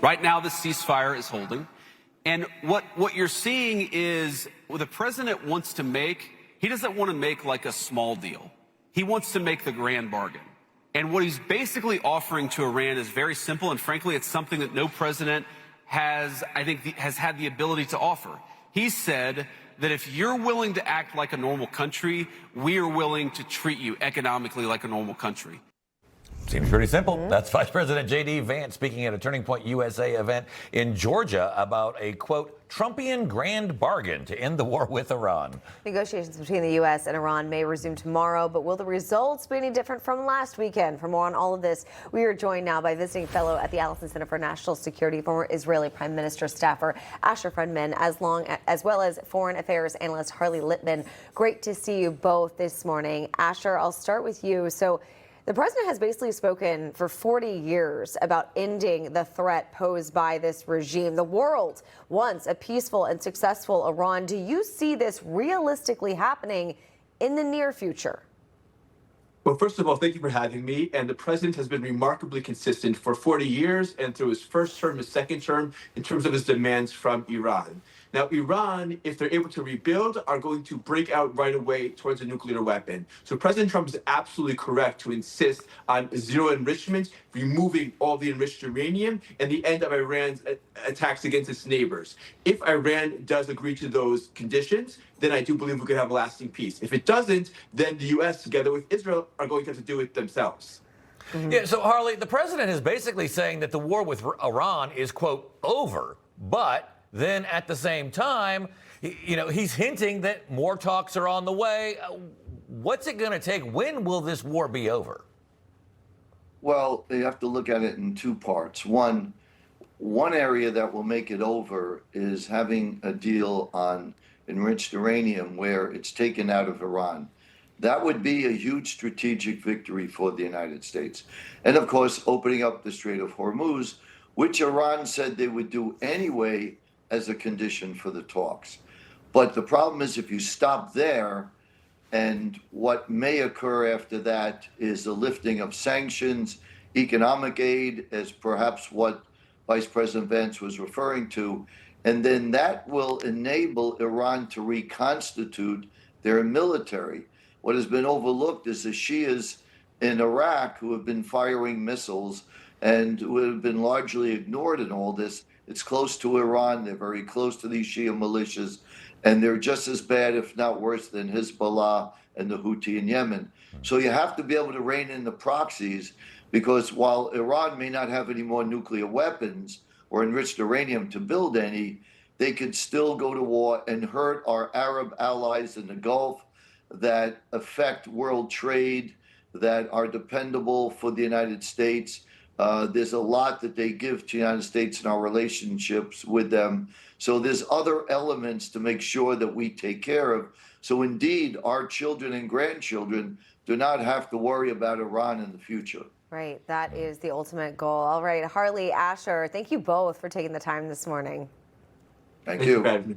Right now, the ceasefire is holding. And what you're seeing is what the president wants to make, he doesn't want to make like a small deal. He wants to make the grand bargain. And what he's basically offering to Iran is very simple. And frankly, it's something that no president has, I think, has had the ability to offer. He said that if you're willing to act like a normal country, we are willing to treat you economically like a normal country. Seems pretty simple. That's Vice President J.D. Vance speaking at a Turning Point USA event in Georgia about a, quote, Trumpian grand bargain to end the war with Iran. Negotiations between the U.S. and Iran may resume tomorrow, but will the results be any different from last weekend? For more on all of this, we are joined now by visiting fellow at the Allison Center for National Security, former Israeli Prime Minister staffer Asher Friedman, as well as foreign affairs analyst Harley Lippman. Great to see you both this morning. Asher, I'll start with you. So, the president has basically spoken for 40 years about ending the threat posed by this regime. The world wants a peaceful and successful Iran. Do you see this realistically happening in the near future? Well, first of all, thank you for having me. And the president has been remarkably consistent for 40 years and through his first term, his second term, in terms of his demands from Iran. Now, Iran, if they're able to rebuild, are going to break out right away towards a nuclear weapon. So President Trump is absolutely correct to insist on zero enrichment, removing all the enriched uranium, and the end of Iran's attacks against its neighbors. If Iran does agree to those conditions, then I do believe we could have lasting peace. If it doesn't, then the U.S., together with Israel, are going to have to do it themselves. Yeah, so Harley, the president is basically saying that the war with Iran is, quote, over, but then at the same time, he's hinting that more talks are on the way. What's it going to take? When will this war be over? Well, you have to look at it in two parts. One area that will make it over is having a deal on enriched uranium where it's taken out of Iran. That would be a huge strategic victory for the United States. And of course, opening up the Strait of Hormuz, which Iran said they would do anyway as a condition for the talks. But the problem is if you stop there, and what may occur after that is the lifting of sanctions, economic aid, as perhaps what Vice President Vance was referring to, and then that will enable Iran to reconstitute their military. What has been overlooked is the Shias in Iraq who have been firing missiles and who have been largely ignored in all this. It's close to Iran. They're very close to these Shia militias, and they're just as bad, if not worse, than Hezbollah and the Houthi in Yemen. So you have to be able to rein in the proxies, because while Iran may not have any more nuclear weapons or enriched uranium to build any, they could still go to war and hurt our Arab allies in the Gulf that affect world trade, that are dependable for the United States. There's a lot that they give to the United States in our relationships with them. So there's other elements to make sure that we take care of. So indeed, our children and grandchildren do not have to worry about Iran in the future. Right. That is the ultimate goal. All right. Harley, Asher, thank you both for taking the time this morning. Thank you.